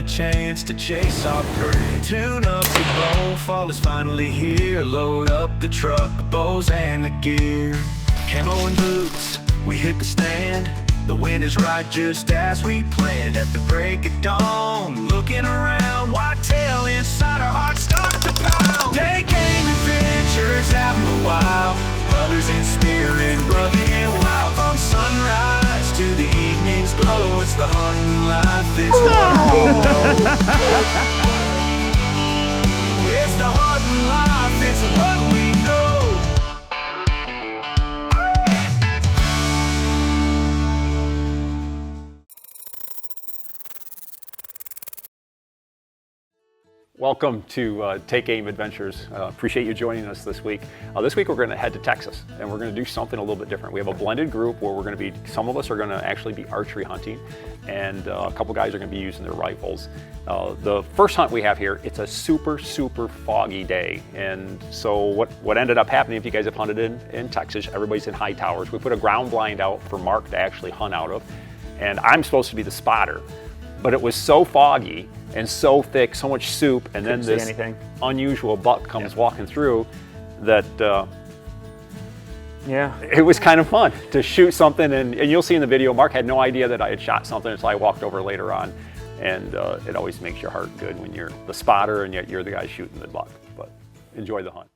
chance to chase our prey. Tune up the bow, fall is finally here. Load up the truck, bows and the gear. Camo and boots, we hit the stand. The wind is right just as we planned. At the break of dawn, looking around, whitetail inside our hearts start to pound. Day game adventures out in the wild, brothers in spirit, rugged and wild. From sunrise to the evening's glow, it's the hunting life, it's what we know. It's the hunting life, it's what we know. Welcome to Take Aim Adventures. Appreciate you joining us this week. This week we're going to head to Texas, and we're going to do something a little bit different. We have a blended group where we're going to be, some of us are going to actually be archery hunting, and a couple guys are going to be using their rifles. The first hunt we have here, it's a super foggy day, and so what ended up happening, if you guys have hunted in Texas, everybody's in high towers. We put a ground blind out for Mark to actually hunt out of, and I'm supposed to be the spotter. But it was so foggy and so thick, so much soup, and then this unusual buck comes walking through that it was kind of fun to shoot something, and you'll see in the video, Mark had no idea that I had shot something until I walked over later on, and it always makes your heart good when you're the spotter and yet you're the guy shooting the buck. But enjoy the hunt.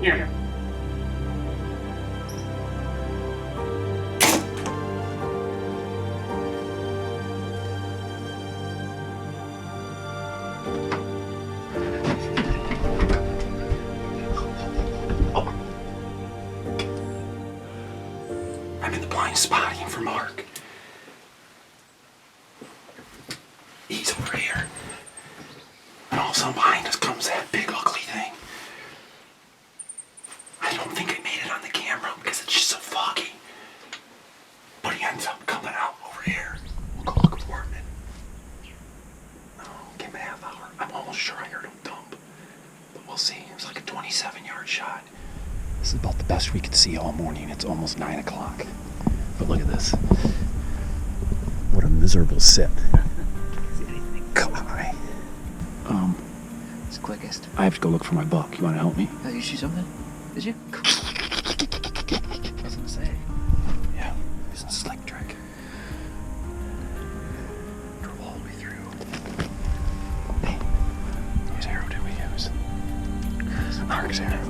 Here. I'm in the blind spotting for Mark. He's over here. And all of a sudden behind us comes that big ugly thing. I don't think I made it on the camera because it's just so foggy. But he ends up coming out over here. We'll go look for him in, give him a half hour. I'm almost sure I heard him dump. But we'll see. It was like a 27-yard shot. This is about the best we could see all morning. It's almost 9 o'clock. But look at this. What a miserable sit. Come on. It's quickest. I have to go look for my buck. You want to help me? Oh, you shoot something? Did you? Cool. I was gonna say. Yeah, it's a slick trick. Drove all the way through. Hey, whose arrow did we use? Mark's arrow.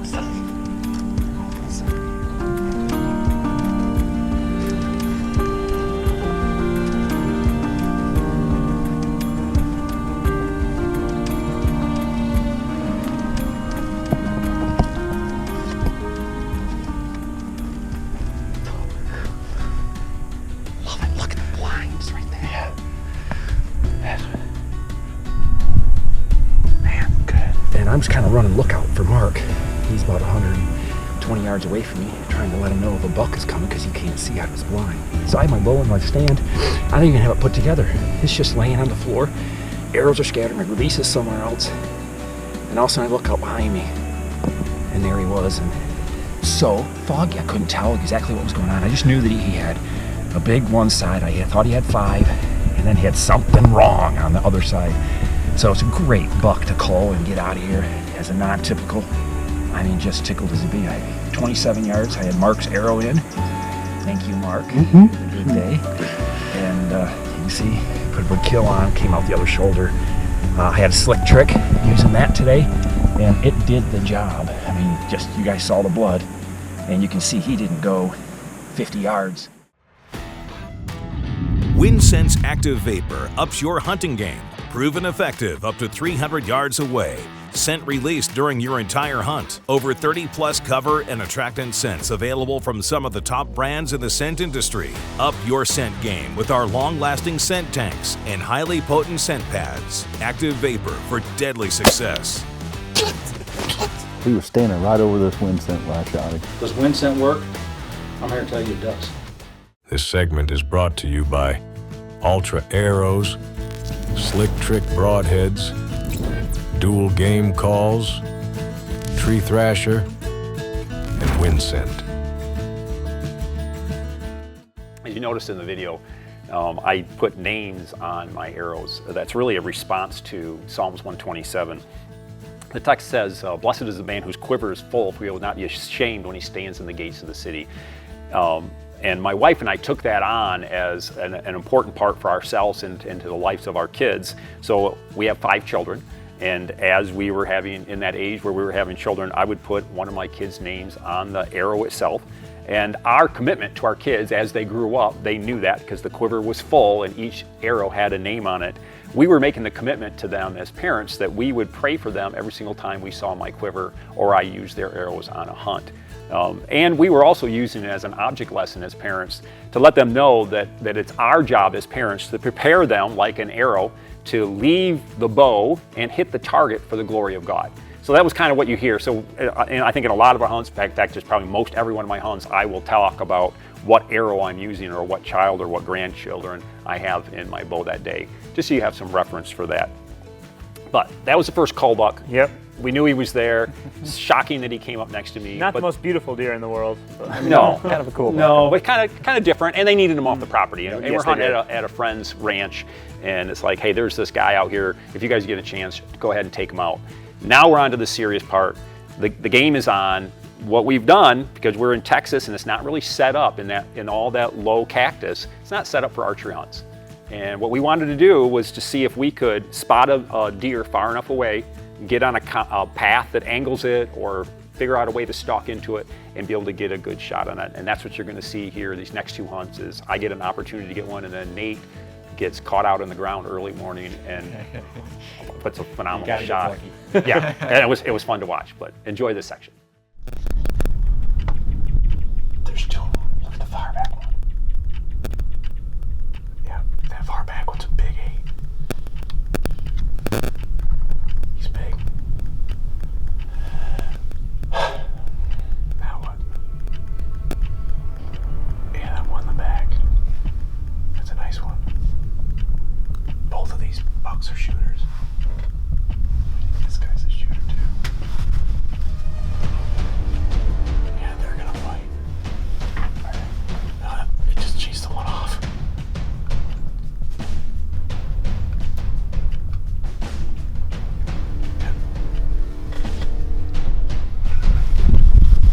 I'm just kind of running lookout for Mark. He's about 120 yards away from me, trying to let him know if a buck is coming because he can't see out of his blind. So I have my bow in my stand. I don't even have it put together. It's just laying on the floor. Arrows are scattered. My release is somewhere else. And all of a sudden I look out behind me, and there he was. And so foggy, I couldn't tell exactly what was going on. I just knew that he had a big one side. I thought he had 5, and then he had something wrong on the other side. So it's a great buck to call and get out of here as a non-typical. I mean, just tickled as a bee. 27 yards. I had Mark's arrow in. Thank you, Mark. Good day. And you can see, put a good kill on, came out the other shoulder. I had a slick trick using that today, and it did the job. I mean, just you guys saw the blood, and you can see he didn't go 50 yards. WinSense Active Vapor ups your hunting game. Proven effective up to 300 yards away. Scent released during your entire hunt. Over 30+ cover and attractant scents available from some of the top brands in the scent industry. Up your scent game with our long-lasting scent tanks and highly potent scent pads. Active Vapor for deadly success. We were standing right over this wind scent when I shot him. Does wind scent work? I'm here to tell you it does. This segment is brought to you by Ultra Arrows, Slick Trick Broadheads, Dual Game Calls, Tree Thrasher, and Wind Scent. As you noticed in the video, I put names on my arrows. That's really a response to Psalms 127. The text says, "Blessed is the man whose quiver is full, for he will not be ashamed when he stands in the gates of the city." And my wife and I took that on as an important part for ourselves and into the lives of our kids. So we have 5 children, and as we were having, in that age where we were having children, I would put one of my kids' names on the arrow itself. And our commitment to our kids as they grew up, they knew that because the quiver was full and each arrow had a name on it. We were making the commitment to them as parents that we would pray for them every single time we saw my quiver or I used their arrows on a hunt. And we were also using it as an object lesson as parents to let them know that it's our job as parents to prepare them like an arrow to leave the bow and hit the target for the glory of God. So that was kind of what you hear. So and I think in a lot of our hunts, in fact, just probably most every one of my hunts, I will talk about what arrow I'm using or what child or what grandchildren I have in my bow that day, just so you have some reference for that. But that was the first cull buck. Yep. We knew he was there. It's shocking that he came up next to me. Not the most beautiful deer in the world. No, Kind of a cool no, but kind of different. And they needed him off the property. And Yes, we're hunting they at a friend's ranch, and it's like, hey, there's this guy out here. If you guys get a chance, go ahead and take him out. Now we're on to the serious part. The game is on. What we've done, because we're in Texas and it's not really set up in all that low cactus, it's not set up for archery hunts. And what we wanted to do was to see if we could spot a deer far enough away, get on a path that angles it, or figure out a way to stalk into it and be able to get a good shot on it. And that's what you're going to see here these next 2 hunts is I get an opportunity to get one, and then Nate gets caught out in the ground early morning and puts a phenomenal shot. Yeah, and it was fun to watch, but enjoy this section. There's 2 of them. Look at the far back one. Yeah, that far back one's a big 8. He's big. Now what? Yeah, that one in the back. That's a nice one. Both of these bucks are shooters. This guy's a shooter too. Yeah, they're gonna fight. Alright. It just chased the one off.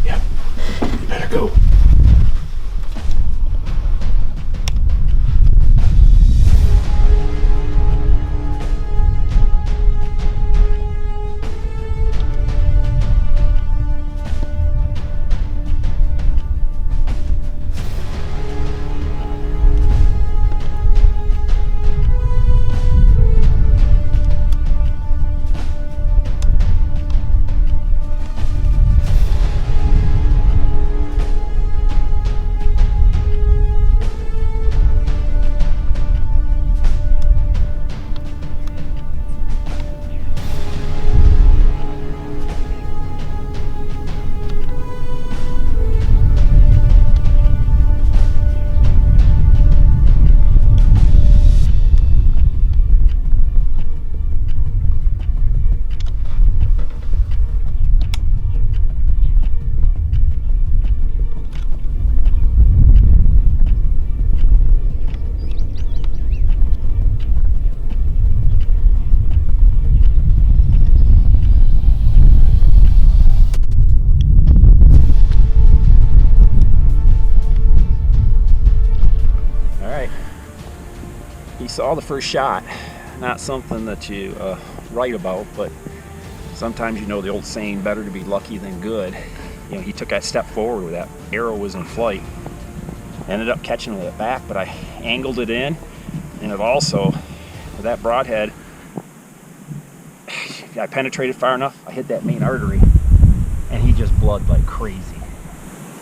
Yep. You better go. Saw the first shot. not something that you write about, but sometimes, you know, the old saying, better to be lucky than good. You know, he took that step forward where that arrow was in flight. Ended up catching it back, but I angled it in, and it also, with that broadhead, I penetrated far enough, I hit that main artery, and he just bloods like crazy.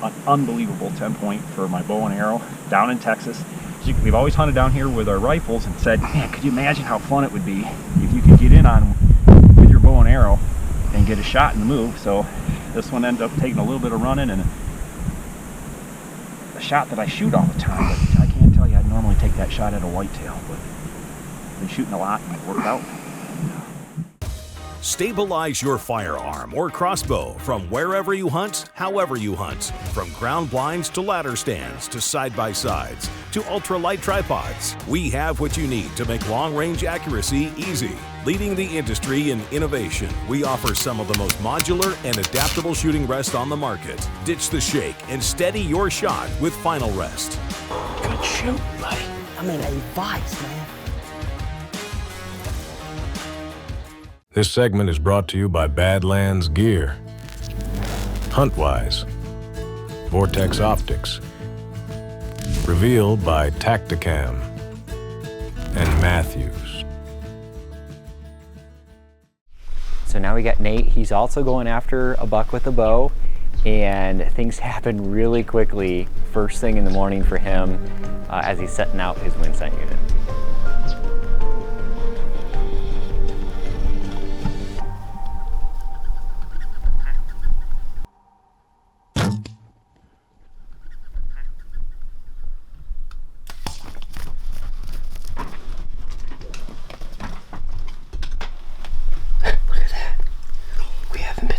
An unbelievable 10 point for my bow and arrow down in Texas. We've always hunted down here with our rifles and said, man, could you imagine how fun it would be if you could get in on with your bow and arrow and get a shot in the move. So this one ended up taking a little bit of running and a shot that I shoot all the time, but I can't tell you I'd normally take that shot at a whitetail, but I've been shooting a lot and it worked out. Stabilize your firearm or crossbow from wherever you hunt, however you hunt. From ground blinds to ladder stands to side-by-sides to ultralight tripods. We have what you need to make long-range accuracy easy. Leading the industry in innovation, we offer some of the most modular and adaptable shooting rests on the market. Ditch the shake and steady your shot with Final Rest. Good shoot, buddy. I mean, advice, man. This segment is brought to you by Badlands Gear, Huntwise, Vortex Optics, revealed by Tacticam, and Matthews. So now we got Nate. He's also going after a buck with a bow, and things happen really quickly first thing in the morning for him as he's setting out his wind scent unit.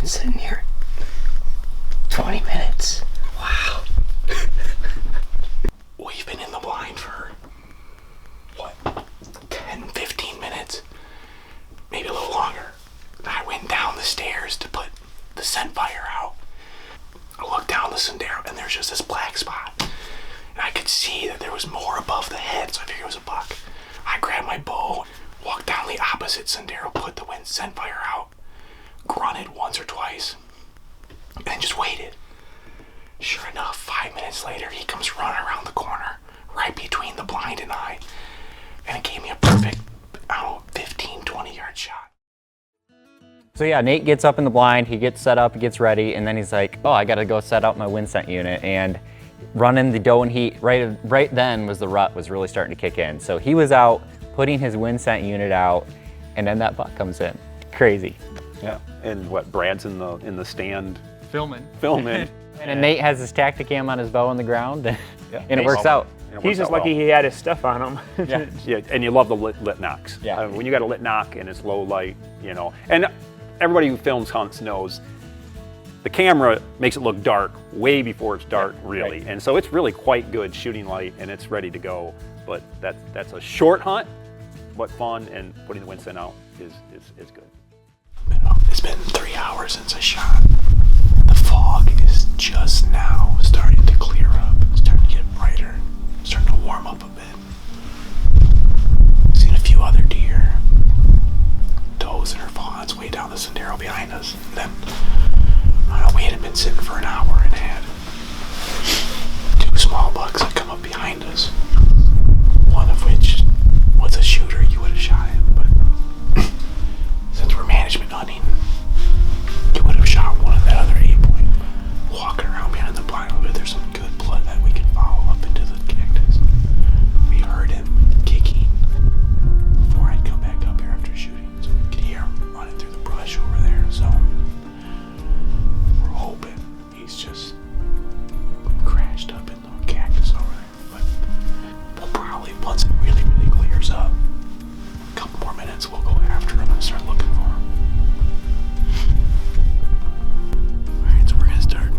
Sitting here 20 minutes. Wow. We've been in the blind for what, 10-15 minutes, maybe a little longer. I went down the stairs to put the scent fire out. I looked down the Sendero and there's just this black spot, and I could see that there was more above the head, so I figured it was a buck. I grabbed my bow, walked down the opposite Sendero, put the wind scent fire out, grunted once or twice, and just waited. Sure enough, 5 minutes later, he comes running around the corner, right between the blind and I, and it gave me a perfect, 15-20 yard shot. So yeah, Nate gets up in the blind, he gets set up, he gets ready, and then he's like, oh, I gotta go set up my wind scent unit. And running the doe and heat, right then was the rut was really starting to kick in. So he was out putting his wind scent unit out, and then that buck comes in. Crazy. Yeah, and what, Brad's in the stand Filming. And Nate has his Tacticam on his bow on the ground, and it works out. He's just lucky he had his stuff on him. Yeah. Yeah, and you love the lit knocks. Yeah. When you got a lit knock and it's low light, you know. And everybody who films hunts knows the camera makes it look dark way before it's dark, really. Right. And so it's really quite good shooting light, and it's ready to go. But that's a short hunt, but fun, and putting the wind scent out is good. It's been 3 hours since I shot. The fog is just now starting to clear up, starting to get brighter, starting to warm up a bit. Seen a few other deer, does and her fawns way down the Sendero behind us. And then, I don't know, we hadn't been sitting for an hour and had 2 small bucks that come up behind us. One of which was a shooter, you would have shot him, but since we're management hunting, you would have shot one of that other 8-point. Walking around behind the blind, but there's some good blood that we can follow up into the Cactus. We heard him kicking before I'd come back up here after shooting, so we could hear him running through the brush over there. So we're hoping he's just crashed up in the Cactus over there. But we'll probably, once it really, really clears up, a couple more minutes, we'll go after him and start looking for him. Alright, so we're gonna start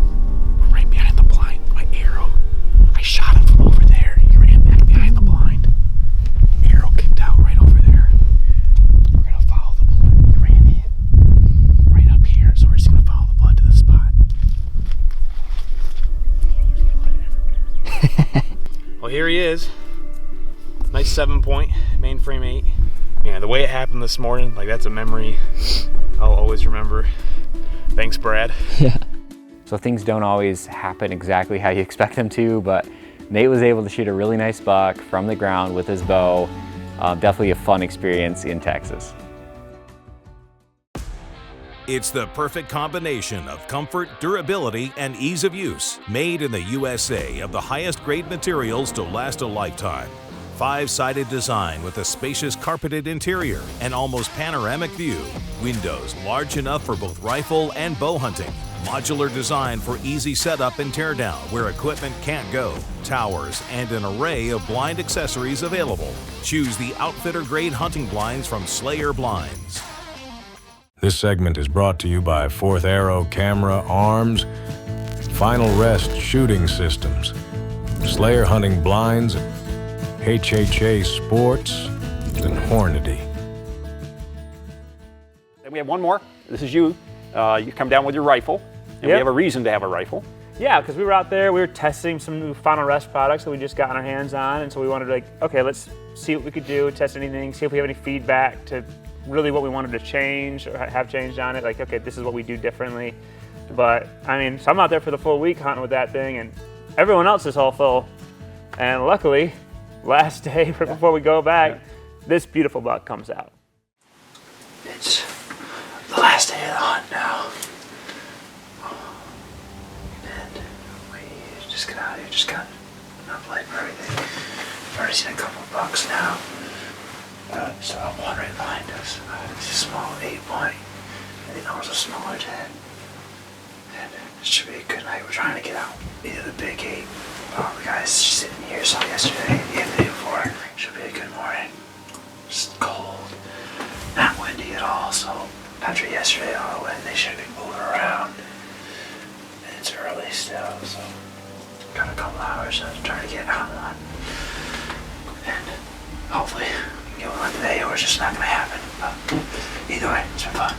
right behind the blind. My arrow, I shot him from over there. He ran back behind the blind. Arrow kicked out right over there. We're gonna follow the blood. He ran in right up here, so we're just gonna follow the blood to the spot. There's blood everywhere. Well, here he is. Nice 7-point, mainframe 8. Yeah, the way it happened this morning, like that's a memory I'll always remember. Thanks, Brad. Yeah. So things don't always happen exactly how you expect them to, but Nate was able to shoot a really nice buck from the ground with his bow. Definitely a fun experience in Texas. It's the perfect combination of comfort, durability, and ease of use. Made in the USA of the highest grade materials to last a lifetime. 5-sided design with a spacious carpeted interior and almost panoramic view. Windows large enough for both rifle and bow hunting. Modular design for easy setup and teardown where equipment can't go. Towers and an array of blind accessories available. Choose the outfitter grade hunting blinds from Slayer Blinds. This segment is brought to you by Fourth Arrow Camera Arms, Final Rest Shooting Systems, Slayer Hunting Blinds, HHA Sports, and Hornady. And we have one more. This is you. You come down with your rifle, and we have a reason to have a rifle. Yeah, because we were out there, we were testing some new Final Rest products that we just gotten our hands on, and so we wanted to okay, let's see what we could do, test anything, see if we have any feedback to really what we wanted to change or have changed on it. Like, okay, this is what we do differently. But I mean, so I'm out there for the full week hunting with that thing, and everyone else is all full. And luckily, last day right before we go back, this beautiful buck comes out. It's the last day of the hunt now. And we just got out here, just got enough light for everything. I've already seen a couple of bucks now. So one right behind us. It's a small 8-point. I think that was a smaller 10. And it should be a good night. We're trying to get out either the big 8. The guys sitting here saw yesterday, the day before. Should be a good morning. Just cold. Not windy at all, so after yesterday all the wind, they should be moving around. And it's early still, so got a couple hours to try to get out on. And hopefully get one today, or it's just not gonna happen. But either way, it's been fun.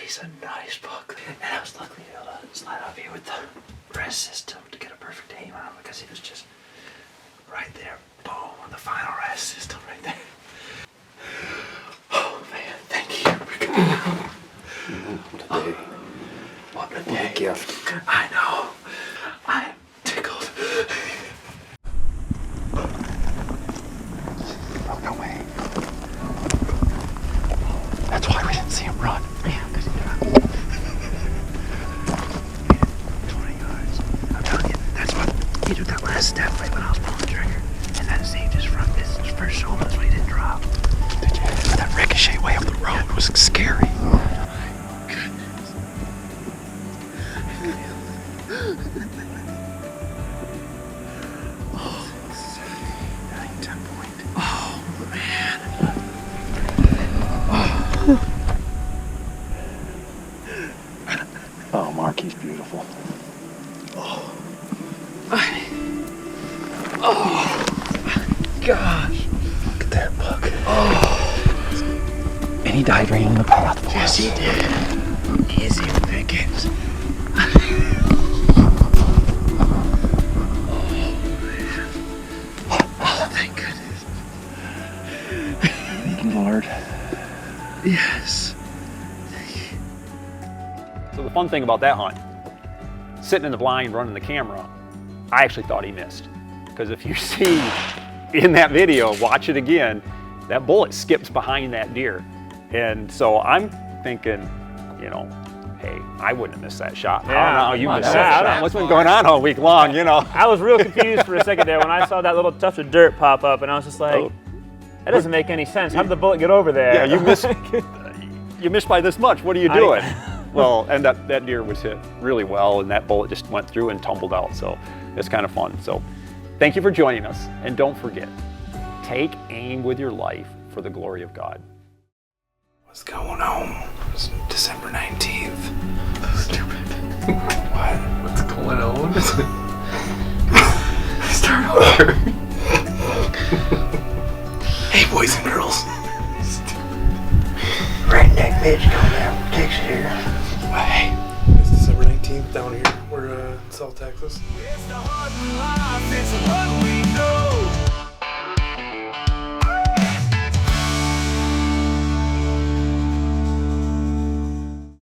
He's a nice buck. And I was lucky to be able to slide up here with the rest system to get a perfect aim on him because he was just right there. Boom, on the final rest system right there. Oh man, thank you for coming out. Today. What a What day. a gift. I know. I'm tickled. Oh, no way. That's why we didn't see him run. Yeah, because he got 20 yards. I'm telling you, Oh, Mark, he's beautiful. Gosh. Look at that buck. And he died right in the path. Yes, he did. Easy pickings. Oh, thank goodness. Thank you, Lord. Yes. So the fun thing about that hunt, sitting in the blind, running the camera, I actually thought he missed. Because if you see in that video, watch it again, that bullet skips behind that deer. And so I'm thinking, you know, hey, I wouldn't have missed that shot. I don't know how you missed that shot. What's been going on all week long, you know? I was real confused for a second there when I saw that little tuft of dirt pop up, and I was just like, that doesn't make any sense. How did the bullet get over there? Yeah, you missed by this much. What are you doing? Well, and that deer was hit really well, and that bullet just went through and tumbled out. So it's kind of fun. So thank you for joining us. And don't forget, take aim with your life for the glory of God. What's going on? It's December 19th. Stupid. What? What's going on? Start over. Hey, boys and girls. Redneck bitch coming out. Takes it here. Hey, it's December 19th down here. We're in South Texas. It's the heart of life, it's what we know.